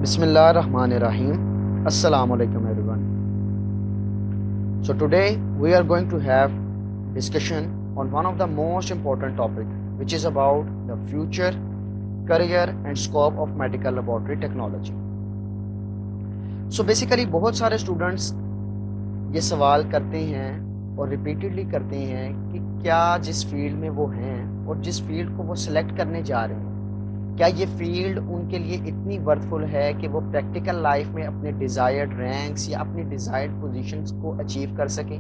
Bismillah ar-Rahman ar-Rahim. Assalamu alaikum everyone. So today we are going to have discussion on one of the most important topic, which is about the future, career and scope of medical laboratory technology. So basically بہت سارے students یہ سوال کرتے ہیں اور repeatedly کرتے ہیں کہ کیا جس فیلڈ میں وہ ہیں اور جس فیلڈ کو وہ سلیکٹ کرنے جا رہے ہیں، کیا یہ فیلڈ ان کے لیے اتنی ورتھفل ہے کہ وہ پریکٹیکل لائف میں اپنے ڈیزائرڈ رینکس یا اپنی ڈیزائرڈ پوزیشنز کو اچیو کر سکیں؟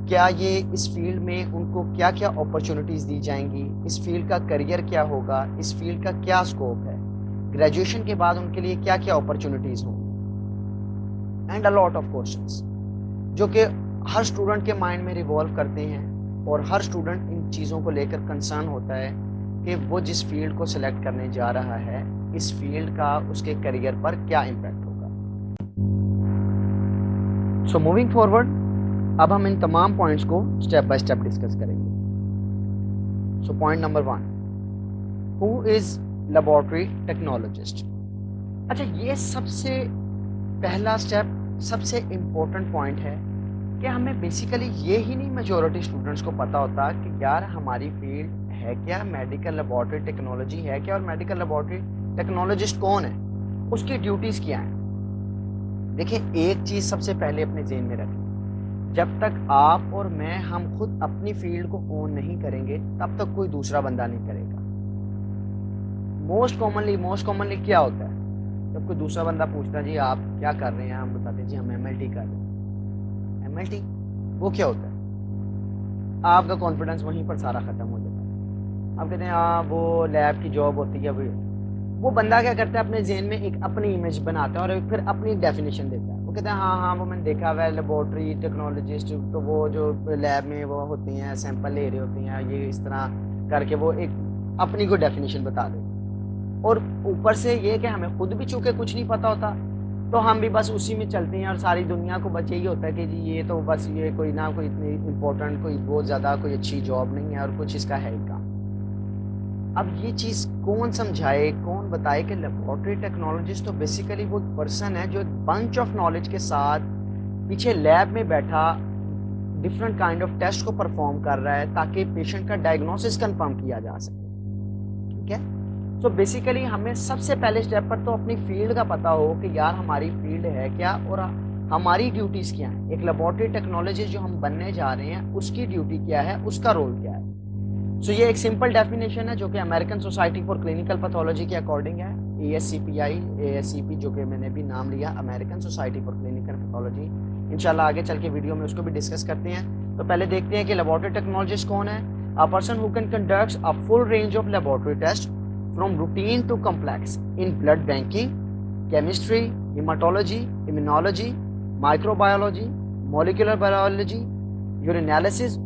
کیا یہ اس فیلڈ میں ان کو کیا کیا اپرچونٹیز دی جائیں گی، اس فیلڈ کا کریئر کیا ہوگا، اس فیلڈ کا کیا اسکوپ ہے، گریجویشن کے بعد ان کے لیے کیا کیا اپرچونٹیز ہوں گی، and a lot of questions جو کہ ہر اسٹوڈنٹ کے مائنڈ میں ریوالو کرتے ہیں، اور ہر اسٹوڈنٹ ان چیزوں کو لے کر کنسرن ہوتا ہے کہ وہ جس فیلڈ کو سلیکٹ کرنے جا رہا ہے اس فیلڈ کا اس کے کریئر پر کیا امپیکٹ ہوگا۔ سو موونگ فارورڈ، اب ہم ان تمام پوائنٹس کو اسٹیپ بائی اسٹیپ ڈسکس کریں گے۔ سو پوائنٹ نمبر 1، ہو از لیبارٹری ٹیکنالوجسٹ؟ اچھا، یہ سب سے پہلا اسٹیپ، سب سے امپورٹنٹ پوائنٹ ہے کہ ہمیں بیسیکلی یہ ہی نہیں میجورٹی اسٹوڈنٹس کو پتہ ہوتا کہ یار ہماری فیلڈ ہے کیا، میڈیکل لیبارٹری ٹیکنالوجی ہے کیا، اور میڈیکل لیبارٹری ٹیکنالوجسٹ کون ہے، اس کی ڈیوٹیز کیا ہیں۔ دیکھیں، ایک چیز سب سے پہلے اپنے ذہن میں رکھیں، جب تک آپ اور میں ہم خود اپنی فیلڈ کو اون نہیں کریں گے تب تک کوئی دوسرا بندہ نہیں کرے گا۔ موسٹ کامنلی کیا ہوتا ہے، جب کوئی دوسرا بندہ پوچھتا ہے جی آپ کیا کر رہے ہیں، ہم بتاتے ہیں جی ہم MLT کر رہے ہیں۔ MLT وہ کیا ہوتا ہے؟ آپ کا کانفیڈنس وہیں پر سارا ختم ہو جاتا ہے۔ آپ کہتے ہیں ہاں وہ لیب کی جاب ہوتی ہے، وہ بندہ کیا کرتا ہے اپنے ذہن میں ایک اپنی امیج بناتا ہے اور پھر اپنی ڈیفینیشن دیتا ہے۔ وہ کہتے ہیں ہاں وہ میں نے دیکھا ہوا ہے لیبارٹری ٹیکنالوجسٹ، تو وہ جو لیب میں وہ ہوتی ہیں سیمپل لے رہے ہوتی ہیں، یہ اس طرح کر کے وہ ایک اپنی کو ڈیفینیشن بتا دے، اور اوپر سے یہ کہ ہمیں خود بھی چونکہ کچھ نہیں پتا ہوتا تو ہم بھی بس اسی میں چلتے ہیں، اور ساری دنیا کو بس یہی ہوتا ہے کہ جی یہ تو بس یہ کوئی نہ کوئی اتنی امپورٹنٹ، کوئی بہت زیادہ کوئی اچھی جاب نہیں ہے اور کچھ اس کا ہے ہی کام۔ اب یہ چیز کون سمجھائے، کون بتائے کہ لیبارٹری ٹیکنالوجسٹ تو بیسیکلی وہ پرسن ہے جو بنچ آف نالج کے ساتھ پیچھے لیب میں بیٹھا ڈفرینٹ کائنڈ آف ٹیسٹ کو پرفارم کر رہا ہے تاکہ پیشنٹ کا ڈائگنوسس کنفرم کیا جا سکے۔ ٹھیک ہے، سو بیسیکلی ہمیں سب سے پہلے اسٹیپ پر تو اپنی فیلڈ کا پتہ ہو کہ یار ہماری فیلڈ ہے کیا اور ہماری ڈیوٹیز کیا ہیں۔ ایک لیبارٹری ٹیکنالوجسٹ جو ہم بننے جا رہے ہیں اس کی ڈیوٹی کیا ہے، اس کا رول کیا ہے۔ سو یہ ایک سمپل ڈیفینیشن ہے جو کہ American society for Clinical pathology کے اکارڈنگ ہے، ASCPI جو کہ میں نے بھی نام لیا American society for Clinical pathology. انشاءاللہ آگے چل کے ویڈیو میں اس کو بھی ڈسکس کرتے ہیں۔ تو پہلے دیکھتے ہیں کہ لیبارٹری ٹیکنالوجسٹ کون ہے۔ A person who can conduct a full range of laboratory tests from routine to complex in blood banking, chemistry, hematology, immunology, microbiology, molecular biology, urinalysis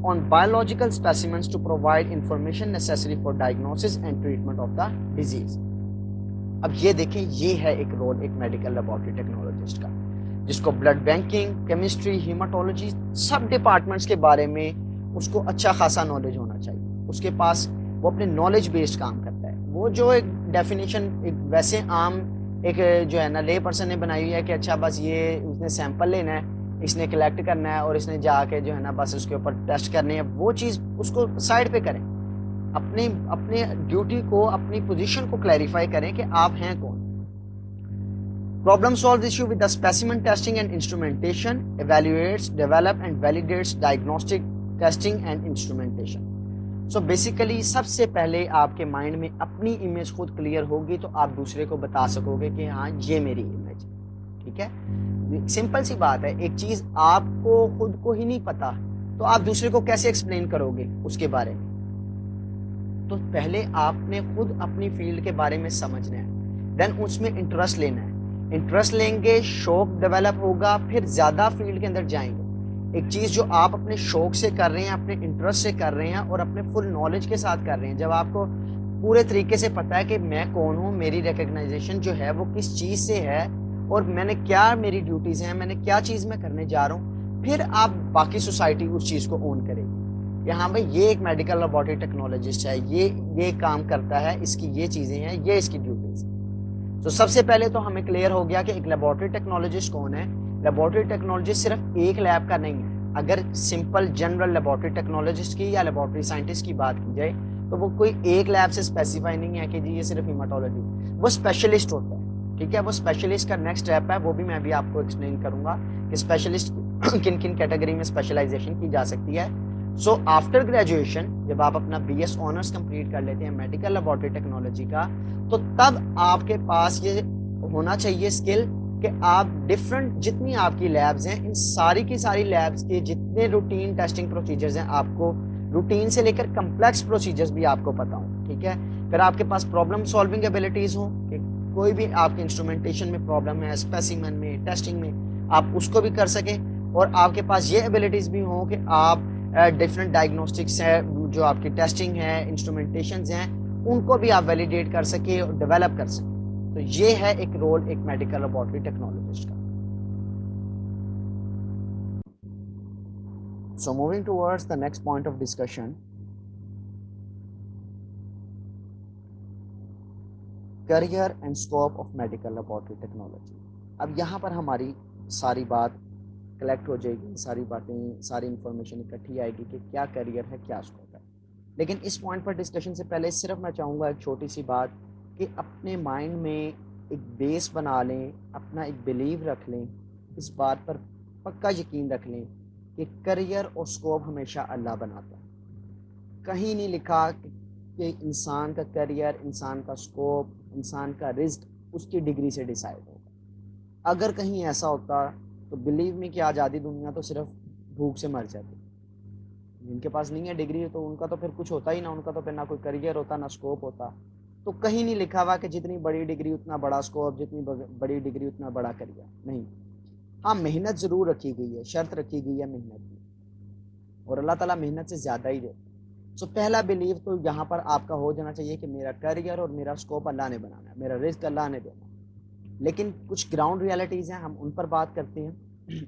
on biological specimens to provide information necessary for diagnosis and treatment of the disease۔ اب یہ دیکھیں، یہ ہے ایک role ایک medical laboratory technologist کا، جس کو بلڈ بینکنگ، کیمسٹری، ہیماٹولوجی سب ڈپارٹمنٹس کے بارے میں اس کو اچھا خاصا نالج ہونا چاہیے۔ اس کے پاس وہ اپنے نالج بیسڈ کام کرتا ہے۔ وہ جو ایک ڈیفینیشن ایک ویسے عام ایک جو ہے نا لے پرسن نے بنائی ہوئی ہے کہ اچھا بس یہ اس نے سیمپل لینا ہے، اس نے کلیکٹ کرنا ہے اور اس نے جا کے جو ہے نا بس اس کے اوپر ٹیسٹ کرنے ہیں، وہ چیز اس کو سائڈ پہ کریں۔ اپنے ڈیوٹی کو، اپنی پوزیشن کو کلیریفائی کریں کہ آپ ہیں کون۔ Problem solve issue with the specimen testing and instrumentation, evaluates, develop and validates diagnostic testing and instrumentation. So basically سب سے پہلے آپ کے مائنڈ میں اپنی امیج خود کلیئر ہوگی تو آپ دوسرے کو بتا سکو گے کہ ہاں یہ میری امیج ہے۔ ٹھیک ہے، سمپل سی بات ہے، ایک چیز آپ کو خود کو ہی نہیں پتا تو آپ دوسرے کو کیسے ایکسپلین کرو گے اس کے بارے میں؟ تو پہلے آپ نے خود اپنی فیلڈ کے بارے میں سمجھنا ہے، دین اس میں انٹرسٹ لینا ہے۔ انٹرسٹ لیں گے، شوق ڈیولپ ہوگا، پھر زیادہ فیلڈ کے اندر جائیں گے۔ ایک چیز جو آپ اپنے شوق سے کر رہے ہیں، اپنے انٹرسٹ سے کر رہے ہیں اور اپنے فل نالج کے ساتھ کر رہے ہیں، جب آپ کو پورے طریقے سے پتا ہے کہ میں کون ہوں، میری ریکگنائزیشن جو ہے وہ کس چیز سے ہے اور میں نے کیا میری ڈیوٹیز ہیں، میں نے کیا چیز میں کرنے جا رہا ہوں، پھر آپ باقی سوسائٹی اس چیز کو اون کرے گی۔ یہاں بھائی یہ ایک میڈیکل لیبارٹری ٹیکنالوجسٹ ہے، یہ کام کرتا ہے، اس کی یہ چیزیں ہیں، یہ اس کی ڈیوٹیز۔ تو سب سے پہلے تو ہمیں کلیئر ہو گیا کہ ایک لیبورٹری ٹیکنالوجسٹ کون ہے. لیبورٹری ٹیکنالوجسٹ صرف ایک لیب کا نہیں ہے. اگر سمپل جنرل لیبورٹری ٹیکنالوجسٹ کی یا لیبورٹری سائنٹسٹ کی بات کی جائے تو وہ کوئی ایک لیب سے اسپیسیفائی نہیں ہے کہ جی یہ صرف ہیماٹولوجی. وہ اسپیشلسٹ ہوتا ہے. ٹھیک ہے, وہ اسپیشلسٹ کا نیکسٹ اسٹیپ ہے, وہ بھی میں ابھی آپ کو ایکسپلین کروں گا کہ اسپیشلسٹ کن کن کیٹیگری میں اسپیشلائزیشن کی جا سکتی ہے. سو آفٹر گریجویشن جب آپ اپنا بی ایس آنرس کمپلیٹ کر لیتے ہیں میڈیکل لیبورٹری ٹیکنالوجی کا, تو تب آپ کے پاس یہ ہونا چاہیے اسکل کہ آپ ڈفرنٹ جتنی آپ کی لیبز ہیں ان ساری کی ساری لیبز کے جتنے روٹین ٹیسٹنگ پروسیجرز ہیں آپ کو روٹین سے لے کر کمپلیکس پروسیجرز بھی آپ کو پتا ہوں. ٹھیک ہے, پھر آپ کے پاس پرابلم سالونگ ایبلٹیز ہوں کہ کوئی بھی آپ کے انسٹرومنٹیشن میں پرابلم ہے, اسپیسیمن میں, ٹیسٹنگ میں, آپ اس کو بھی کر سکیں. اور آپ کے پاس یہ ایبلٹیز بھی ہوں کہ آپ ڈفرنٹ ڈائگنوسٹکس ہے, جو آپ کی ٹیسٹنگ ہے, انسٹرومنٹیشنز ہیں, ان کو بھی آپ ویلیڈیٹ کر سکیں اور ڈیولپ کر سکیں. تو یہ ہے ایک رول ایک میڈیکل لیبورٹری ٹیکنالوجسٹ کا. So moving towards the next point of discussion, career and scope of medical laboratory technology. اب یہاں پر ہماری ساری بات کلیکٹ ہو جائے گی, ساری باتیں, ساری انفارمیشن اکٹھی آئے گی کہ کیا کیریئر ہے, کیا اسکوپ ہے. لیکن اس پوائنٹ پر ڈسکشن سے پہلے صرف میں چاہوں گا ایک چھوٹی سی بات کہ اپنے مائنڈ میں ایک بیس بنا لیں, اپنا ایک بلیو رکھ لیں, اس بات پر پکا یقین رکھ لیں کہ کیریئر اور اسکوپ ہمیشہ اللہ بناتا ہے. کہیں نہیں لکھا کہ انسان کا کیریئر, انسان کا اسکوپ, انسان کا رزق اس کی ڈگری سے ڈیسائیڈ ہوگا. اگر کہیں ایسا ہوتا تو بلیو میں کہ آج آدھی دنیا تو صرف بھوک سے مر جاتی. جن کے پاس نہیں ہے ڈگری تو ان کا تو پھر کچھ ہوتا ہی نہ, ان کا تو پھر نہ کوئی کیریئر ہوتا نہ اسکوپ ہوتا. تو کہیں نہیں لکھا ہوا کہ جتنی بڑی ڈگری اتنا بڑا اسکوپ, جتنی بڑی ڈگری اتنا بڑا کیریئر. نہیں, ہاں محنت ضرور رکھی گئی ہے, شرط رکھی گئی ہے محنت کی, اور اللہ تعالیٰ محنت سے زیادہ ہی دیتا. سو پہلا بلیو تو یہاں پر آپ کا ہو جانا چاہیے کہ میرا کیریئر اور میرا اسکوپ اللہ نے بنانا ہے, میرا رزق اللہ نے دینا. لیکن کچھ گراؤنڈ ریالٹیز ہیں, ہم ان پر بات کرتے ہیں.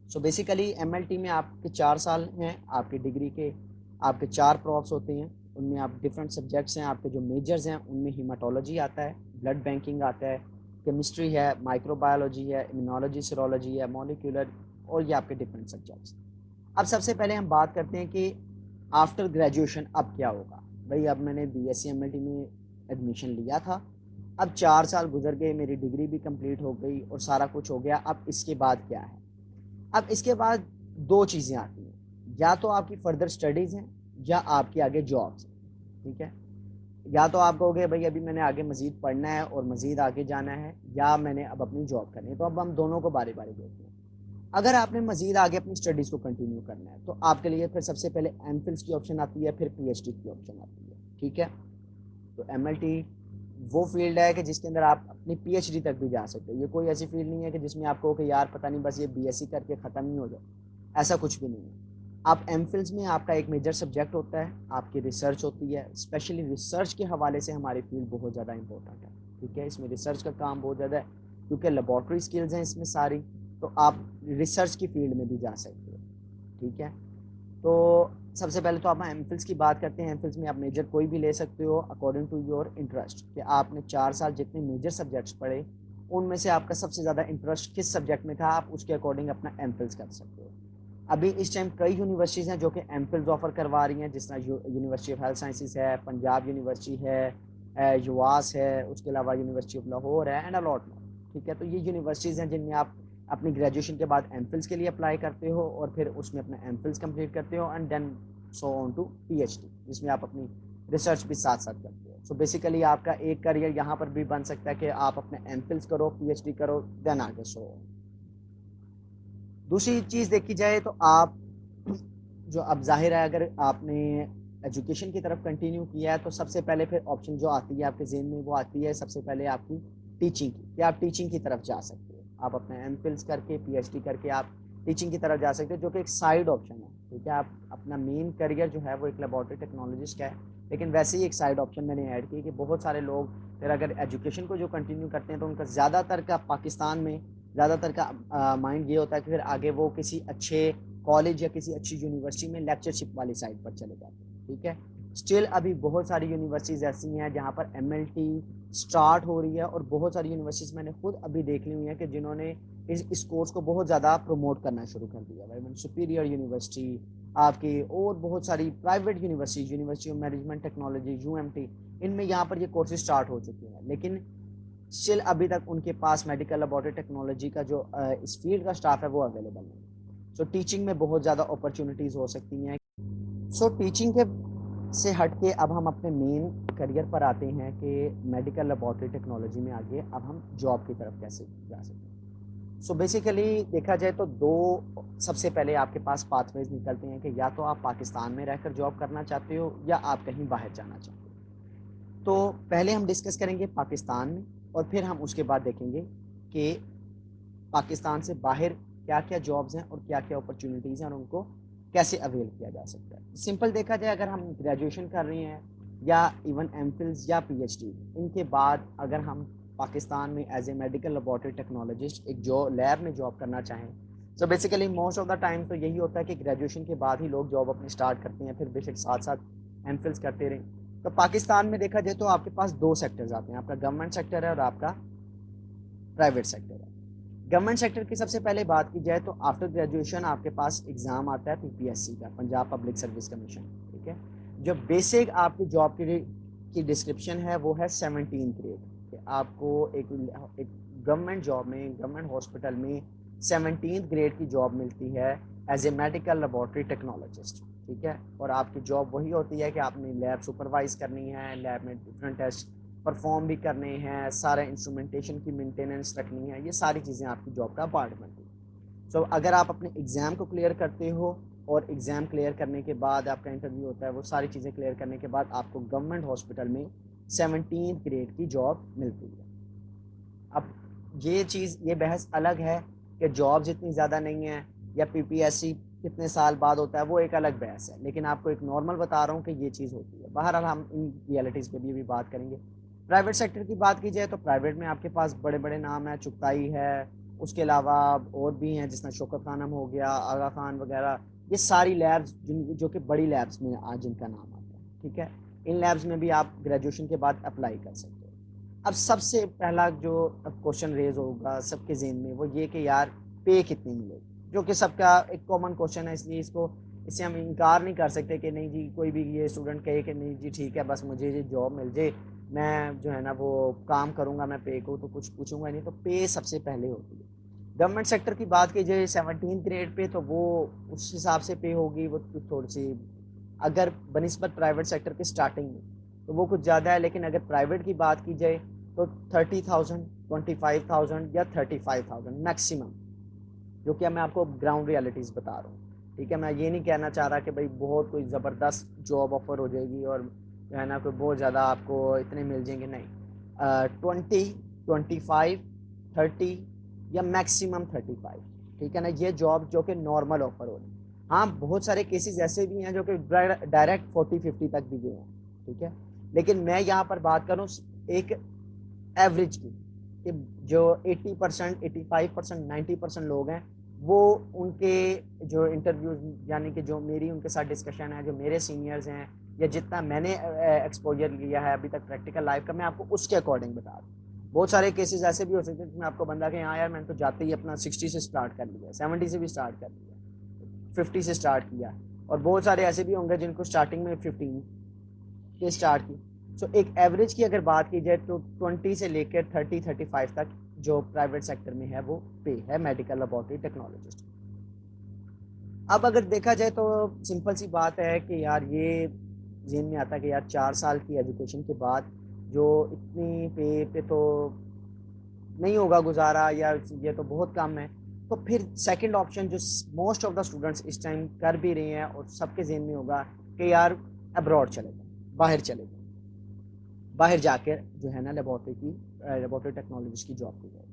So basically M L T میں آپ کے 4 سال ہیں, آپ کی ڈگری کے آپ کے 4 پروفس ہوتے ہیں, ان میں آپ ڈفرینٹ سبجیکٹس ہیں. آپ کے جو میجرز ہیں ان میں ہیماٹولوجی آتا ہے, بلڈ بینکنگ آتا ہے, کیمسٹری ہے, مائکرو بایولوجی ہے, امیونالوجی, سیرولوجی ہے, مالیکولر, اور یہ آپ کے ڈفرینٹ سبجیکٹس. اب سب سے پہلے ہم بات کرتے ہیں کہ آفٹر گریجویشن اب کیا ہوگا. بھائی اب میں نے B S C M L T میں ایڈمیشن لیا تھا, اب 4 سال گزر گئے, میری ڈگری بھی کمپلیٹ ہو گئی اور سارا کچھ ہو گیا. اب اس کے بعد کیا ہے؟ اب اس کے بعد 2 چیزیں آتی ہیں, یا تو آپ کی فردر اسٹڈیز ہیں یا آپ کی آگے جابس ہیں. ٹھیک ہے, یا تو آپ کہو گے بھائی ابھی میں نے آگے مزید پڑھنا ہے اور مزید آگے جانا ہے, یا میں نے اب اپنی جاب کرنی ہے. تو اب ہم دونوں کو باری باری دیکھتے ہیں. اگر آپ نے مزید آگے اپنی اسٹڈیز کو کنٹینیو کرنا ہے تو آپ کے لیے پھر سب سے پہلے ایم فلس کی آپشن آتی ہے, پھر پی ایچ ڈی کی آپشن آتی ہے. ٹھیک ہے, تو ایم ایل ٹی وہ فیلڈ ہے کہ جس کے اندر آپ اپنی پی ایچ ڈی تک بھی جا سکتے ہو. یہ کوئی ایسی فیلڈ نہیں ہے کہ جس میں آپ کو کہ یار پتہ نہیں بس یہ بی ایس سی کر کے ختم ہی ہو جائے, ایسا کچھ بھی نہیں ہے. آپ ایم فلس میں آپ کا ایک میجر سبجیکٹ ہوتا ہے, آپ کی ریسرچ ہوتی ہے. اسپیشلی ریسرچ کے حوالے سے ہماری فیلڈ بہت زیادہ امپورٹنٹ ہے. ٹھیک ہے, اس میں ریسرچ کا کام بہت زیادہ ہے کیونکہ لیبارٹری اسکلز ہیں اس میں ساری, تو آپ ریسرچ کی فیلڈ میں بھی جا سکتے ہو. ٹھیک ہے, تو سب سے پہلے تو آپ ایم فلس کی بات کرتے ہیں. ایم فلس میں آپ میجر کوئی بھی لے سکتے ہو اکارڈنگ ٹو یور انٹرسٹ, کہ آپ نے 4 سال جتنے میجر سبجیکٹس پڑھے ان میں سے آپ کا سب سے زیادہ انٹرسٹ کس سبجیکٹ میں تھا, آپ اس کے اکارڈنگ اپنا ایم فلس کر سکتے ہو. ابھی اس ٹائم کئی یونیورسٹیز ہیں جو کہ ایم فلز آفر کروا رہی ہیں, جس طرح یونیورسٹی آف ہیلتھ سائنسز ہے, پنجاب یونیورسٹی ہے, یواس ہے, اس کے علاوہ یونیورسٹی آف لاہور ہے, اینڈ الاٹ مور. ٹھیک ہے, تو یہ یونیورسٹیز ہیں جن میں آپ اپنی گریجویشن کے بعد ایم فلس کے لیے اپلائی کرتے ہو اور پھر اس میں اپنا ایم فلس کمپلیٹ کرتے ہو, and then so on to P H D, جس میں آپ اپنی ریسرچ بھی ساتھ ساتھ کرتے ہو. سو بیسیکلی آپ کا ایک کیریئر یہاں پر بھی بن سکتا ہے کہ آپ اپنے ایم فلس کرو, پی ایچ ڈی کرو, دین آگے سو. دوسری چیز دیکھی جائے تو آپ جو اب ظاہر ہے اگر آپ نے ایجوکیشن کی طرف کنٹینیو کیا ہے تو سب سے پہلے پھر آپشن جو آتی ہے آپ کے ذہن میں وہ آتی ہے سب سے پہلے آپ کی ٹیچنگ کی, کہ آپ ٹیچنگ کی طرف جا سکتے ہو. آپ اپنے ایم فلس کر کے پی ایچ ڈی کر کے آپ ٹیچنگ کی طرف جا سکتے ہو, جو کہ ایک سائیڈ آپشن ہے. ٹھیک ہے, آپ اپنا مین کیریئر جو ہے وہ ایک لیبارٹری ٹیکنالوجسٹ کا ہے, لیکن ویسے ہی ایک سائیڈ آپشن میں نے ایڈ کی کہ بہت سارے لوگ پھر اگر ایجوکیشن کو جو کنٹینیو کرتے ہیں تو ان کا زیادہ تر کا پاکستان میں زیادہ تر کا مائنڈ یہ ہوتا ہے کہ پھر آگے وہ کسی اچھے کالج یا کسی اچھی یونیورسٹی میں لیکچرشپ والی سائڈ پر چلے جاتے ہیں. ٹھیک ہے, اسٹل ابھی بہت ساری یونیورسٹیز ایسی ہیں جہاں پر MLT اسٹارٹ ہو رہی ہے, اور بہت ساری یونیورسٹیز میں نے خود ابھی دیکھ لی ہوئی ہیں کہ جنہوں نے اس کورس کو بہت زیادہ پروموٹ کرنا شروع کر دیا. سپیریئر یونیورسٹی آپ کی, اور بہت ساری private university, university of management technology UMT, ان میں یہاں پر یہ کورسز اسٹارٹ ہو چکے ہیں, لیکن اسٹل ابھی تک ان کے پاس میڈیکل لیبارٹری ٹیکنالوجی کا جو اس فیلڈ کا اسٹاف ہے وہ اویلیبل نہیں. سو ٹیچنگ میں بہت زیادہ اپرچونیٹیز ہو سکتی ہیں. سو ٹیچنگ کے سے ہٹ کے اب ہم اپنے مین کریئر پر آتے ہیں کہ میڈیکل لیبارٹری ٹیکنالوجی میں آگے اب ہم جاب کی طرف کیسے جا سکتے ہیں. سو بیسیکلی دیکھا جائے تو دو سب سے پہلے آپ کے پاس پاتھ ویز نکلتے ہیں کہ یا تو آپ پاکستان میں رہ کر جاب کرنا چاہتے ہو یا آپ کہیں باہر جانا چاہتے ہو. تو پہلے ہم ڈسکس کریں گے پاکستان میں, اور پھر ہم اس کے بعد دیکھیں گے کہ پاکستان سے باہر کیا کیا جابز ہیں اور کیا کیا اپرچونیٹیز ہیں اور ان کو کیسے اویل کیا جا سکتا ہے. سمپل دیکھا جائے, اگر ہم گریجویشن کر رہے ہیں یا ایون MPhils یا PhD, ان کے بعد اگر ہم پاکستان میں as a medical laboratory technologist ایک جو لیب میں جاب کرنا چاہیں, تو basically most of the time تو یہی ہوتا ہے کہ گریجویشن کے بعد ہی لوگ جاب اپنی اسٹارٹ کرتے ہیں, پھر بے شک ساتھ ساتھ MPhils کرتے رہیں. تو پاکستان میں دیکھا جائے تو آپ کے پاس دو سیکٹرز آتے ہیں, آپ کا گورنمنٹ سیکٹر ہے اور آپ کا پرائیویٹ سیکٹر ہے. گورنمنٹ سیکٹر کی سب سے پہلے بات کی جائے تو آفٹر گریجویشن آپ کے پاس ایگزام آتا ہے PPSC کا, پنجاب پبلک سروس کمیشن, ٹھیک ہے. جو بیسک آپ کی جاب کی ڈسکرپشن ہے وہ ہے 17 گریڈ, کہ آپ کو ایک گورنمنٹ جاب میں, گورنمنٹ ہاسپٹل میں 17 گریڈ کی جاب ملتی ہے as a medical laboratory technologist, ٹھیک ہے. اور آپ کی جاب وہی ہوتی ہے کہ آپ نے لیب سپروائز کرنی ہے, لیب میں ڈفرینٹ ٹیسٹ پرفارم بھی کرنے ہیں, سارے انسٹرومنٹیشن کی مینٹیننس رکھنی ہے, یہ ساری چیزیں آپ کی جاب کا پارٹ بنتی ہیں. سو اگر آپ اپنے ایگزام کو کلیئر کرتے ہو اور ایگزام کلیئر کرنے کے بعد آپ کا انٹرویو ہوتا ہے, وہ ساری چیزیں کلیئر کرنے کے بعد آپ کو گورنمنٹ ہاسپٹل میں 17 گریڈ کی جاب ملتی ہے. اب یہ چیز, یہ بحث الگ ہے کہ جابز اتنی زیادہ نہیں ہیں یا PPSC کتنے سال بعد ہوتا ہے, وہ ایک الگ بحث ہے, لیکن آپ کو ایک نارمل بتا رہا ہوں کہ یہ چیز ہوتی ہے. بہرحال ہم ان ریئلٹیز پہ بھی بات کریں گے. پرائیویٹ سیکٹر کی بات کی جائے تو پرائیویٹ میں آپ کے پاس بڑے بڑے نام ہیں, چغتائی ہے, اس کے علاوہ اور بھی ہیں جس میں شوکت خانم ہو گیا, آغا خان وغیرہ, یہ ساری لیبس جو کہ بڑی لیبس میں آج جن کا نام آتا ہے, ٹھیک ہے. ان لیبس میں بھی آپ گریجویشن کے بعد اپلائی کر سکتے ہو. اب سب سے پہلا جو کوشچن ریز ہوگا سب کے ذہن میں وہ یہ کہ یار پے کتنی ملے گی, جو کہ سب کا ایک کامن کوشچن ہے, اس لیے اس سے ہم انکار نہیں کر سکتے کہ نہیں جی کوئی بھی یہ اسٹوڈنٹ کہے کہ نہیں جی ٹھیک ہے بس مجھے یہ جاب مل جائے, میں جو ہے نا وہ کام کروں گا, میں پے کو تو کچھ پوچھوں گا نہیں. تو پے سب سے پہلے ہوتی ہے. گورنمنٹ سیکٹر کی بات کی جائے 17 گریڈ پہ, تو وہ اس حساب سے پے ہوگی, وہ تھوڑی سی اگر بنسبت پرائیویٹ سیکٹر کے اسٹارٹنگ میں تو وہ کچھ زیادہ ہے, لیکن اگر پرائیویٹ کی بات کی جائے تو 30,000 25,000 یا 35,000 میکسیمم, جو کہ میں آپ کو گراؤنڈ ریالٹیز بتا رہا ہوں, ٹھیک ہے. میں یہ نہیں کہنا چاہ رہا کہ بھائی بہت کوئی زبردست جاب آفر ہو جائے گی اور جو ہے نا کوئی بہت زیادہ آپ کو اتنے مل جائیں گے, نہیں. 20 25 30 یا میکسیمم 35, ٹھیک ہے نا, یہ جاب جو کہ نارمل آفر ہو رہی ہے. ہاں بہت سارے کیسز ایسے بھی ہیں جو کہ ڈائریکٹ 40-50 تک بھی گئے ہیں, ٹھیک ہے. لیکن میں یہاں پر بات کروں ایک ایوریج کی, کہ جو 80%, 85%, 90% لوگ ہیں وہ ان کے جو انٹرویوز, یعنی کہ جو میری ان کے ساتھ ڈسکشن ہے, جو میرے سینئرز ہیں, یا جتنا میں نے ایکسپوجر لیا ہے ابھی تک پریکٹیکل لائف کا, میں آپ کو اس کے اکارڈنگ بتا دوں. بہت سارے کیسز ایسے بھی ہو سکتے ہیں جس میں آپ کو بندہ کہ ہاں یار میں نے تو جاتے ہی اپنا 60 سے اسٹارٹ کر لیا, 70 سے بھی اسٹارٹ کر لیا, 50 سے اسٹارٹ کیا, اور بہت سارے ایسے بھی ہوں گے جن کو اسٹارٹنگ میں 15 سے اسٹارٹ کی. سو ایک ایوریج کی اگر بات کی جائے تو 20 سے لے کر 30-35 تک جو پرائیویٹ سیکٹر میں ہے وہ پے ہے میڈیکل لیبارٹری ٹیکنالوجسٹ. اب اگر دیکھا جائے تو سمپل سی بات ہے کہ یار یہ ذہن میں آتا ہے کہ یار 4 سال کی ایجوکیشن کے بعد جو اتنی پے تو نہیں ہوگا گزارا, یا یہ تو بہت کم ہے. تو پھر سیکنڈ آپشن جو موسٹ آف دا اسٹوڈنٹس اس ٹائم کر بھی رہے ہیں اور سب کے ذہن میں ہوگا کہ یار ابراڈ چلے جائیں, باہر چلے جائیں, باہر جا کے جو ہے نا لیبارٹری ٹیکنالوجسٹ کی جاب کی جائے.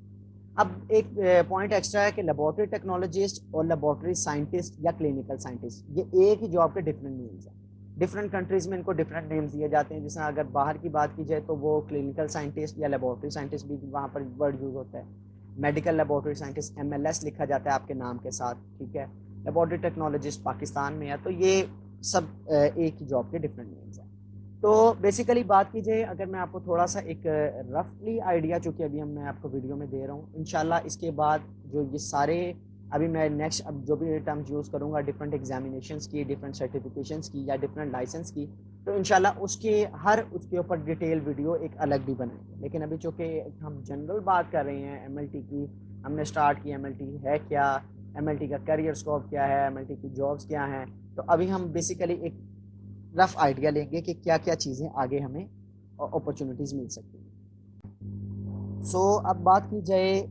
اب ایک پوائنٹ ایکسٹرا ہے کہ لیبارٹری ٹیکنالوجسٹ اور لیبارٹری سائنٹسٹ یا کلینکل سائنٹسٹ یہ ایک ہی جاب کے ڈفرینٹ نیمز ہیں. ڈفرینٹ کنٹریز میں ان کو ڈفرینٹ نیمز دیے جاتے ہیں. جس میں اگر باہر کی بات کی جائے تو وہ کلینکل سائنٹسٹ یا لیبارٹری سائنٹسٹ بھی وہاں پر ورڈ یوز ہوتا ہے. میڈیکل لیبارٹری سائنٹسٹ MLS لکھا جاتا ہے آپ کے نام کے ساتھ, ٹھیک ہے. لیبارٹری ٹیکنالوجسٹ پاکستان میں ہے. تو یہ سب ایک ہی جاب کے ڈفرینٹ نیمز ہیں. تو بیسیکلی بات کی جائے اگر میں آپ کو تھوڑا سا ایک رفلی آئیڈیا چونکہ ابھی میں آپ کو ویڈیو میں دے رہا ہوں، انشاءاللہ اس کے بعد جو یہ سارے ابھی میں نیکسٹ اب جو بھی ٹرمز یوز کروں گا ڈفرینٹ ایگزامینیشنس کی، ڈفرینٹ سرٹیفکیشنس کی یا ڈفرینٹ لائسنس کی، تو انشاءاللہ اس کے اوپر ڈیٹیل ویڈیو ایک الگ بھی بنائیں گے. لیکن ابھی چونکہ ہم جنرل بات کر رہے ہیں ایم ایل ٹی کی، ہم نے اسٹارٹ کی ایم ایل ٹی ہے کیا، ایم ایل ٹی کا کیریئر اسکوپ کیا ہے، ایم ایل ٹی کی جابس کیا ہیں، تو ابھی ہم بیسیکلی ایک رف آئیڈیا لیں گے کہ کیا کیا چیزیں آگے ہمیں اپرچونیٹیز مل سکتی ہیں. سو اب بات کی جائے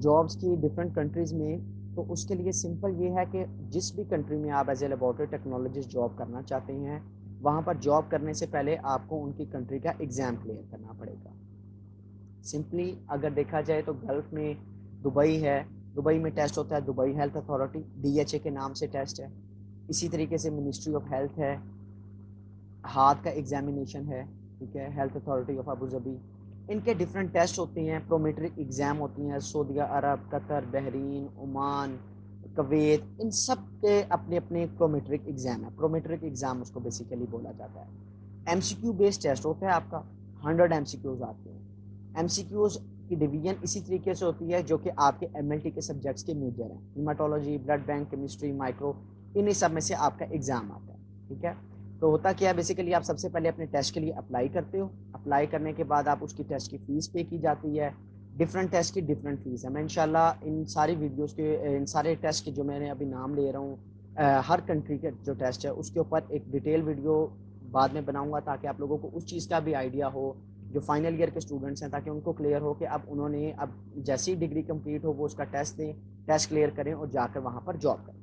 جابس کی ڈفرینٹ کنٹریز میں، تو اس کے لیے سمپل یہ ہے کہ جس بھی کنٹری میں آپ as a laboratory technologist job کرنا چاہتے ہیں، وہاں پر جاب کرنے سے پہلے آپ کو ان کی کنٹری کا ایگزام کلیئر کرنا پڑے گا. سمپلی اگر دیکھا جائے تو گلف میں دبئی ہے، دبئی میں ٹیسٹ ہوتا ہے دبئی ہیلتھ اتھارٹی DHA کے نام سے ٹیسٹ ہے. اسی طریقے سے منسٹری آف ہیلتھ ہے، ہاتھ کا ایگزامینیشن ہے، ٹھیک ہے، health authority of Abu Dhabi. ان کے ڈفرینٹ ٹیسٹ ہوتے ہیں، پرومیٹرک ایگزام ہوتی ہیں، سعودیہ عرب، قطر، بحرین، عمان، کویت، ان سب کے اپنے اپنے پرومیٹرک ایگزام ہے. پرومیٹرک ایگزام اس کو بیسیکلی بولا جاتا ہے. ایم سی کیو بیسڈ ٹیسٹ ہوتا ہے آپ کا، 100 ایم سی کیوز آتے ہیں. ایم سی کیوز کی ڈویژن اسی طریقے سے ہوتی ہے جو کہ آپ کے ایم ایل ٹی کے سبجیکٹس کے میجر ہیں، haematology, blood bank, chemistry, micro, انہیں سب میں سے آپ کا ایگزام آتا ہے. ٹھیک ہے، تو ہوتا کیا ہے بیسیکلی آپ سب سے پہلے اپنے ٹیسٹ کے لیے اپلائی کرتے ہو، اپلائی کرنے کے بعد آپ اس کی ٹیسٹ کی فیس پے کی جاتی ہے. ڈفرینٹ ٹیسٹ کی ڈفرینٹ فیس ہے. میں انشاءاللہ ان ساری ویڈیوز کے ان سارے ٹیسٹ کے جو میں نے ابھی نام لے رہا ہوں، ہر کنٹری کے جو ٹیسٹ ہے اس کے اوپر ایک ڈیٹیل ویڈیو بعد میں بناؤں گا تاکہ آپ لوگوں کو اس چیز کا بھی آئیڈیا ہو جو فائنل ایئر کے اسٹوڈنٹس ہیں، تاکہ ان کو کلیئر ہو کہ اب انہوں نے اب جیسی ڈگری کمپلیٹ ہو وہ اس کا ٹیسٹ دیں، ٹیسٹ کلیئر کریں اور جا کر وہاں پر جاب کریں.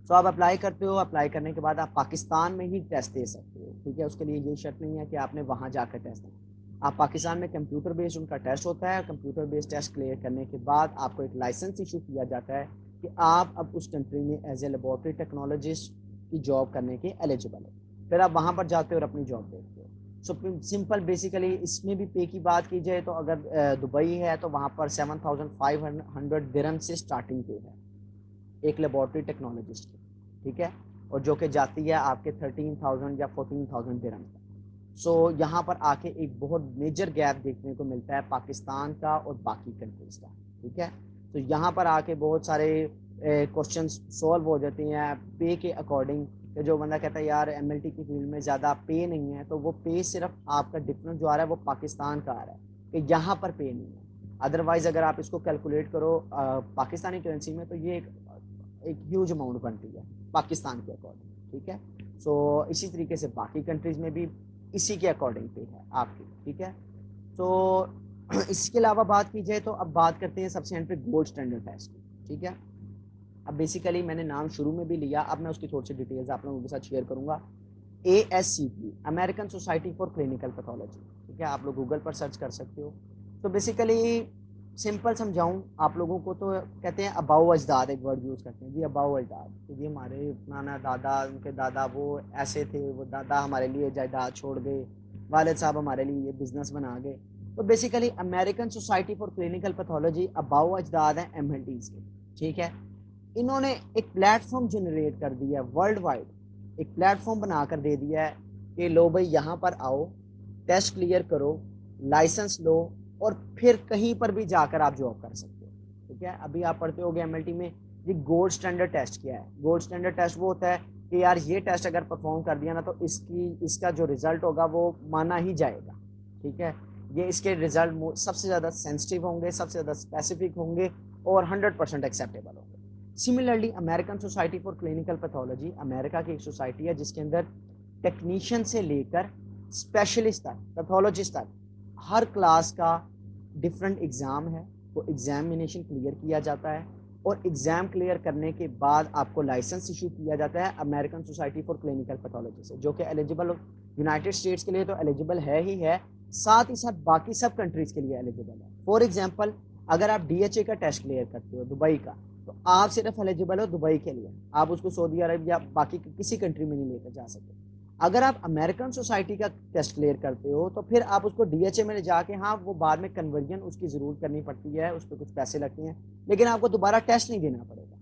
سو آپ اپلائی کرتے ہو، اپلائی کرنے کے بعد آپ پاکستان میں ہی ٹیسٹ دے سکتے ہو. ٹھیک ہے، اس کے لیے یہ شرط نہیں ہے کہ آپ نے وہاں جا کر ٹیسٹ دیں. آپ پاکستان میں کمپیوٹر بیسڈ ان کا ٹیسٹ ہوتا ہے. کمپیوٹر بیسڈ ٹیسٹ کلیئر کرنے کے بعد آپ کو ایک لائسنس ایشو کیا جاتا ہے کہ آپ اب اس کنٹری میں ایز اے لیبارٹری ٹیکنالوجسٹ کی جاب کرنے کے ایلیجیبل ہو. پھر آپ وہاں پر جاتے ہو اور اپنی جاب دیکھتے ہو. سو سمپل بیسیکلی اس میں بھی پے کی بات کی جائے تو اگر دبئی ہے تو وہاں پر 7500 درہم سے اسٹارٹنگ پے ہے ایک لیبارٹری ٹیکنالوجسٹ کی. ٹھیک ہے، اور جو کہ جاتی ہے آپ کے 13,000 یا 14,000 درہم کا. سو یہاں پر آ کے ایک بہت میجر گیپ دیکھنے کو ملتا ہے پاکستان کا اور باقی کنٹریز کا. ٹھیک ہے، تو یہاں پر آ کے بہت سارے کوشچنس سولو ہو جاتے ہیں پے کے اکارڈنگ. کہ جو بندہ کہتا ہے یار ایم ایل ٹی کی فیلڈ میں زیادہ پے نہیں ہے، تو وہ پے صرف آپ کا ڈفرینس جو آ رہا ہے وہ پاکستان کا آ رہا ہے کہ یہاں پر پے نہیں ہے. ادروائز اگر آپ اس کو کیلکولیٹ کرو پاکستانی کرنسی میں تو یہ ایک ہیوج اماؤنٹ بنتی ہے پاکستان کے اکارڈنگ. ٹھیک ہے، سو اسی طریقے سے باقی کنٹریز میں بھی اسی کے اکارڈنگ پہ ہے آپ کی. ٹھیک ہے، تو اس کے علاوہ بات کی جائے تو اب بات کرتے ہیں سب سے اینڈ پہ گولڈ اسٹینڈرڈ ٹیسٹ. ٹھیک ہے، اب بیسیکلی میں نے نام شروع میں بھی لیا، اب میں اس کی تھوڑی سی ڈیٹیلز آپ لوگوں کے ساتھ شیئر کروں گا. ASCP American Society for Clinical pathology. ٹھیک ہے، آپ لوگ گوگل پر سرچ کر سکتے ہو. تو بیسیکلی سمپل سمجھاؤں آپ لوگوں کو تو کہتے ہیں اباؤ اجداد، ایک ورڈ یوز کرتے ہیں جی اباؤ اجداد، کہ جی ہمارے نانا دادا ان کے دادا وہ ایسے تھے، وہ دادا ہمارے لیے جائیداد چھوڑ گئے، والد صاحب ہمارے لیے یہ بزنس بنا گئے. تو basically American Society for Clinical Pathology اباؤ اجداد ہیں MLTs کے. ٹھیک ہے، انہوں نے ایک پلیٹ فارم جنریٹ کر دیا ہے ورلڈ وائڈ، ایک پلیٹ فارم بنا کر دے دیا ہے کہ لو بھائی یہاں پر آؤ، ٹیسٹ کلیئر کرو، لائسنس لو، اور پھر کہیں پر بھی جا کر آپ جاب کر سکتے ہو. ٹھیک ہے، ابھی آپ پڑھتے ہو گے MLT میں یہ گولڈ اسٹینڈرڈ ٹیسٹ کیا ہے. گولڈ اسٹینڈرڈ ٹیسٹ وہ ہوتا ہے کہ یار یہ ٹیسٹ اگر پرفارم کر دیا نا تو اس کا جو رزلٹ ہوگا وہ مانا ہی جائے گا. ٹھیک ہے، یہ اس کے رزلٹ سب سے زیادہ سینسٹیو ہوں گے، سب سے زیادہ اسپیسیفک ہوں گے اور 100% ایکسیپٹیبل ہوں گے. Similarly American Society for Clinical Pathology امریکہ کی ایک سوسائٹی ہے جس کے اندر ٹیکنیشین سے لے کر اسپیشلسٹ تک، پیتھولوجسٹ تک، ہر کلاس کا ڈفرینٹ ایگزام ہے. وہ ایگزامینیشن کلیئر کیا جاتا ہے اور ایگزام کلیئر کرنے کے بعد آپ کو لائسنس ایشو کیا جاتا ہے American Society for Clinical pathology سے، جو کہ ایلیجیبل یونائٹڈ اسٹیٹس کے لیے تو ایلیجیبل ہے ہی ہے، ساتھ ہی ساتھ باقی سب کنٹریز کے لیے ایلیجیبل ہے. فار ایگزامپل اگر آپ DHA کا ٹیسٹ کلیئر کرتے ہو دبئی کا، تو آپ صرف ایلیجیبل ہو دبئی کے لیے، آپ اس کو سعودی عرب یا باقی کسی کنٹری میں نہیں لے کر جا سکتے. اگر آپ امیریکن سوسائٹی کا ٹیسٹ کلیئر کرتے ہو تو پھر آپ اس کو DHA میں لے جا کے، ہاں وہ بعد میں کنورژن اس کی ضرور کرنی پڑتی ہے، اس پہ کچھ پیسے لگتے ہیں، لیکن آپ کو دوبارہ ٹیسٹ نہیں دینا پڑے گا.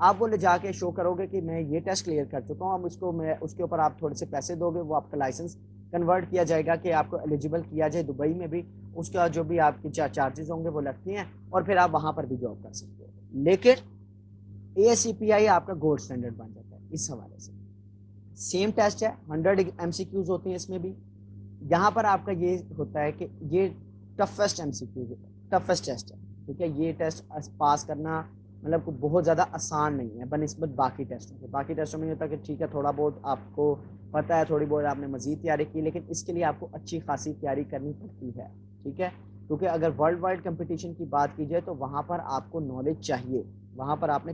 آپ وہ لے جا کے شو کرو گے کہ میں یہ ٹیسٹ کلیئر کر چکا ہوں، اب اس کو میں اس کے اوپر آپ تھوڑے سے پیسے دو گے، وہ آپ کا لائسنس کنورٹ کیا جائے گا کہ آپ کو ایلیجیبل کیا جائے دبئی میں بھی، اس کا جو بھی آپ کی چارجز ہوں گے وہ لگتے ہیں اور پھر آپ وہاں پر بھی جاب کر سکتے ہو. لیکن ASCPI آپ کا گولڈ اسٹینڈرڈ بن جاتا ہے اس حوالے سے. سیم ٹیسٹ ہے، 100 MCQs ہوتے ہیں اس میں بھی. یہاں پر آپ کا یہ ہوتا ہے کہ یہ ٹفسٹ MCQ ٹفسٹ ٹیسٹ ہے، ٹھیک ہے. یہ ٹیسٹ پاس کرنا مطلب بہت زیادہ آسان نہیں ہے بنسبت باقی ٹیسٹوں کے. باقی ٹیسٹوں میں یہ ہوتا ہے کہ ٹھیک ہے تھوڑا بہت آپ کو پتہ ہے، تھوڑی بہت آپ نے مزید تیاری کی، لیکن اس کے لیے آپ کو اچھی خاصی تیاری کرنی پڑتی ہے، ٹھیک ہے. کیونکہ اگر ورلڈ وائڈ کمپٹیشن کی بات کی جائے تو وہاں پر آپ کو نالج چاہیے، وہاں پر آپ نے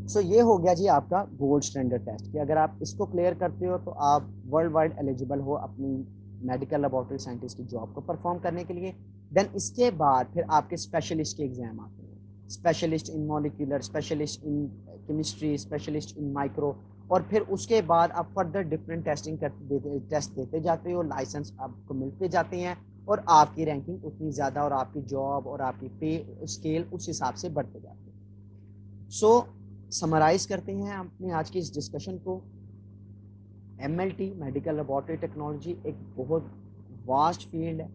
سو یہ ہو گیا جی آپ کا گولڈ اسٹینڈرڈ ٹیسٹ کہ اگر آپ اس کو کلیئر کرتے ہو تو آپ ورلڈ وائڈ ایلیجیبل ہو اپنی میڈیکل لیبارٹری سائنٹسٹ کی جاب کو پرفارم کرنے کے لیے. دین اس کے بعد پھر آپ کے اسپیشلسٹ کے ایگزام آتے ہیں، specialist in molecular, specialist in chemistry, specialist in micro. اور پھر اس کے بعد آپ فردر ڈفرینٹ ٹیسٹنگ ٹیسٹ دیتے جاتے ہو، لائسنس آپ کو ملتے جاتے ہیں اور آپ کی رینکنگ اتنی زیادہ اور آپ کی جاب اور آپ کی پے اسکیل اس حساب سے بڑھتے جاتے ہیں. سو سمرائز کرتے ہیں اپنے آج کی اس ڈسکشن کو. MLT میڈیکل لیبارٹری ٹیکنالوجی ایک بہت واسٹ فیلڈ ہے،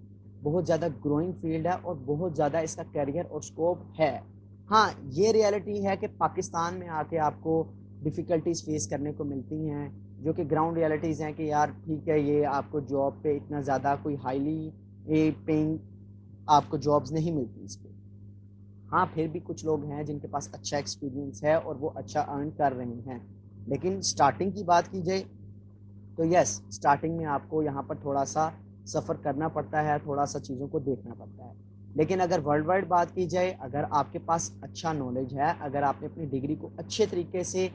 بہت زیادہ گروئنگ فیلڈ ہے اور بہت زیادہ اس کا کیریئر اور اسکوپ ہے. ہاں یہ ریئلٹی ہے کہ پاکستان میں آ کے آپ کو ڈیفیکلٹیز فیس کرنے کو ملتی ہیں جو کہ گراؤنڈ ریئلٹیز ہیں کہ یار ٹھیک ہے یہ آپ کو جاب پہ اتنا زیادہ کوئی ہائیلی پیئنگ آپ کو جابز نہیں ملتی اس پہ. ہاں پھر بھی کچھ لوگ ہیں جن کے پاس اچھا ایکسپیرینس ہے اور وہ اچھا ارن کر رہے ہیں. لیکن سٹارٹنگ کی بات کی جائے تو یس سٹارٹنگ میں آپ کو یہاں پر تھوڑا سا سفر کرنا پڑتا ہے، تھوڑا سا چیزوں کو دیکھنا پڑتا ہے. لیکن اگر ورلڈ وائڈ بات کی جائے، اگر آپ کے پاس اچھا نالج ہے، اگر آپ نے اپنی ڈگری کو اچھے طریقے سے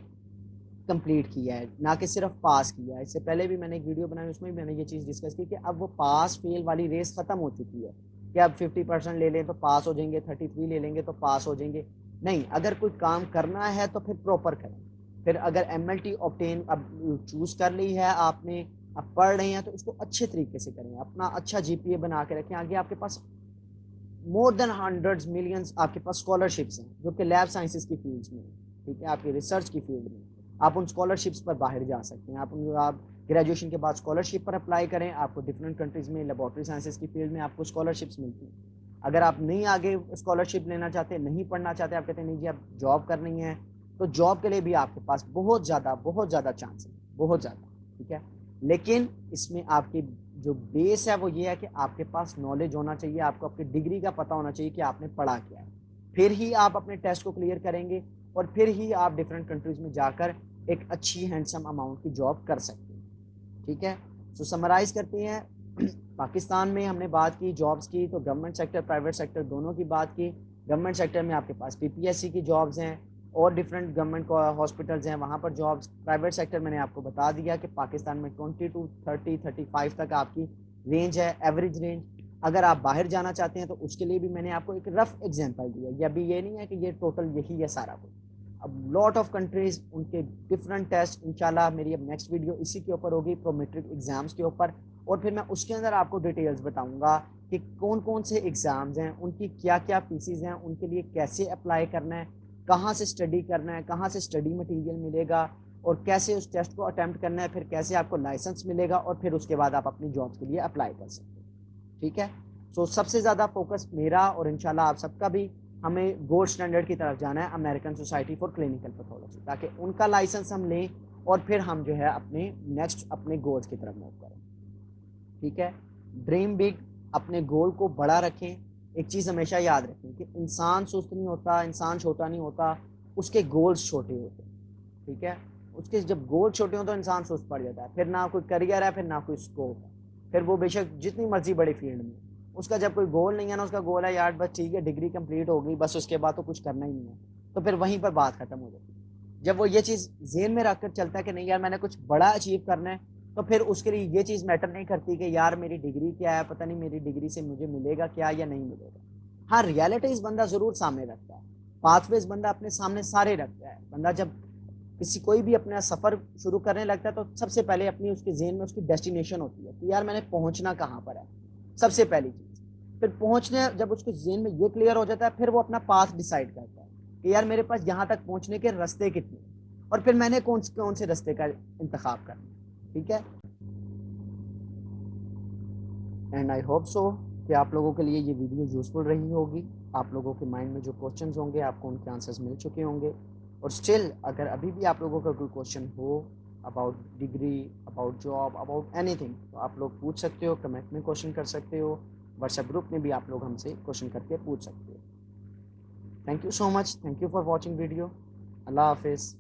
کمپلیٹ کیا ہے، نہ کہ صرف پاس کیا ہے. اس سے پہلے بھی میں نے ایک ویڈیو بنائی، اس میں بھی میں نے یہ چیز ڈسکس کی کہ اب وہ پاس فیل والی ریس ختم ہو چکی ہے کہ اب 50% لے لیں تو پاس ہو جائیں گے، 33 لے لیں گے تو پاس ہو جائیں گے. نہیں، اگر کوئی کام کرنا ہے تو پھر پراپر کریں. پھر اگر MLT آبٹین اب چوز کر لی ہے آپ نے، اب پڑھ رہے ہیں تو اس کو اچھے طریقے سے کریں، اپنا اچھا GPA بنا کے رکھیں. آگے آپ کے پاس مور دین ہنڈریڈ ملینس آپ کے پاس اسکالرشپس ہیں جو کہ لیب سائنسز کی فیلڈس میں، ٹھیک ہے، آپ کی ریسرچ کی فیلڈ میں. آپ ان اسکالرشپس پر باہر جا سکتے ہیں. آپ گریجویشن کے بعد اسکالرشپ پر اپلائی کریں، آپ کو ڈفرینٹ کنٹریز میں لیبارٹری سائنسز کی فیلڈ میں آپ کو اسکالرشپس ملتی ہیں. اگر آپ نہیں آگے اسکالرشپ لینا چاہتے، نہیں پڑھنا چاہتے، آپ کہتے ہیں نہیں جی اب جاب کرنی ہے، تو جاب کے لیے بھی آپ کے پاس بہت زیادہ چانس ہے، بہت زیادہ، ٹھیک ہے. لیکن اس میں آپ کی جو بیس ہے وہ یہ ہے کہ آپ کے پاس نالج ہونا چاہیے، آپ کو اپنی ڈگری کا پتہ ہونا چاہیے کہ آپ نے پڑھا کیا ہے. پھر ہی آپ اپنے ٹیسٹ کو کلیئر کریں گے اور پھر ہی آپ ڈفرینٹ کنٹریز میں جا کر ایک اچھی ہینڈسم اماؤنٹ کی جاب کر سکتے ہیں، ٹھیک ہے. سو سمرائز کرتے ہیں، پاکستان میں ہم نے بات کی جابز کی تو گورنمنٹ سیکٹر پرائیویٹ سیکٹر دونوں کی بات کی. گورنمنٹ سیکٹر میں آپ کے پاس PPSC کی جابز ہیں اور ڈفرینٹ گورنمنٹ ہاسپٹلز ہیں، وہاں پر جابز. پرائیویٹ سیکٹر میں نے آپ کو بتا دیا کہ پاکستان میں 20 to 35 تک آپ کی رینج ہے، ایوریج رینج. اگر آپ باہر جانا چاہتے ہیں تو اس کے لیے بھی میں نے آپ کو ایک رف ایگزامپل دیا. یہ ابھی یہ نہیں ہے کہ یہ ٹوٹل یہی ہے سارا کچھ. اب لاٹ آف کنٹریز ان کے ڈفرینٹ ٹیسٹ، انشاءاللہ میری اب نیکسٹ ویڈیو اسی کے اوپر ہوگی، پرومیٹرک ایگزامس کے اوپر، اور پھر میں اس کے اندر آپ کو ڈیٹیلز بتاؤں گا کہ کون کون سے ایگزامز ہیں، ان کی کیا کیا فیسز ہیں، ان کے لیے کیسے اپلائی کرنا ہے، کہاں سے اسٹڈی کرنا ہے، کہاں سے اسٹڈی مٹیریل ملے گا، اور کیسے اس ٹیسٹ کو اٹیمپٹ کرنا ہے، پھر کیسے آپ کو لائسنس ملے گا، اور پھر اس کے بعد آپ اپنی جابس کے لیے اپلائی کر سکتے ہیں، ٹھیک ہے. سو سب سے زیادہ فوکس میرا اور انشاءاللہ آپ سب کا بھی، ہمیں گولڈ اسٹینڈرڈ کی طرف جانا ہے، American society for Clinical pathology, تاکہ ان کا لائسنس ہم لیں اور پھر ہم جو ہے اپنے نیکسٹ اپنے گولز کی طرف موو کریں، ٹھیک ہے. ڈریم بگ، اپنے گول کو بڑا رکھیں. ایک چیز ہمیشہ یاد رکھیں کہ انسان سست نہیں ہوتا، انسان چھوٹا نہیں ہوتا، اس کے گولز چھوٹے ہوتے ہیں، ٹھیک ہے. اس کے جب گول چھوٹے ہوں تو انسان سست پڑ جاتا ہے، پھر نہ کوئی کریئر ہے، پھر نہ کوئی اسکوپ ہے. پھر وہ بے شک جتنی مرضی بڑی فیلڈ میں، اس کا جب کوئی گول نہیں ہے نا، اس کا گول ہے یار بس ٹھیک ہے ڈگری کمپلیٹ ہو گئی بس، اس کے بعد تو کچھ کرنا ہی نہیں ہے، تو پھر وہیں پر بات ختم ہو جاتی ہے. جب وہ یہ چیز ذہن میں رکھ کر چلتا ہے کہ نہیں یار میں نے کچھ بڑا اچیو کرنا ہے، تو پھر اس کے لیے یہ چیز میٹر نہیں کرتی کہ یار میری ڈگری کیا ہے، پتہ نہیں میری ڈگری سے مجھے ملے گا کیا یا نہیں ملے گا. ہاں ریالٹیز بندہ ضرور سامنے رکھتا ہے، پاتھ ویز بندہ اپنے سامنے سارے رکھتا ہے. بندہ جب کوئی بھی اپنا سفر شروع کرنے لگتا ہے تو سب سے پہلے اپنی اس کے ذہن میں اس کی ڈیسٹینیشن ہوتی ہے کہ یار میں نے پہنچنا کہاں پر ہے، سب سے پہلی چیز. پھر پہنچنے جب اس کے ذہن میں یہ کلیئر ہو جاتا ہے، پھر وہ اپنا پاتھ ڈیسائیڈ کرتا ہے کہ یار میرے پاس یہاں تک پہنچنے کے رستے کتنے ہیں، اور پھر میں نے کون سے رستے کا انتخاب کرنا ہے، ٹھیک ہے. اینڈ آئی ہوپ سو کہ آپ لوگوں کے لیے یہ ویڈیو یوزفل رہی ہوگی. آپ لوگوں کے مائنڈ میں جو کوشچنز ہوں گے آپ کو ان کے آنسرز مل چکے ہوں گے. اور اسٹل اگر ابھی بھی آپ لوگوں کا کوئی question who about degree, about job, about any thing, تو آپ لوگ پوچھ سکتے ہو, کمنٹ میں کوشچن کر سکتے ہو, واٹس ایپ گروپ میں بھی آپ لوگ ہم سے کوشچن کر کے پوچھ سکتے ہو. Thank you so much, thank you for watching video. اللہ حافظ.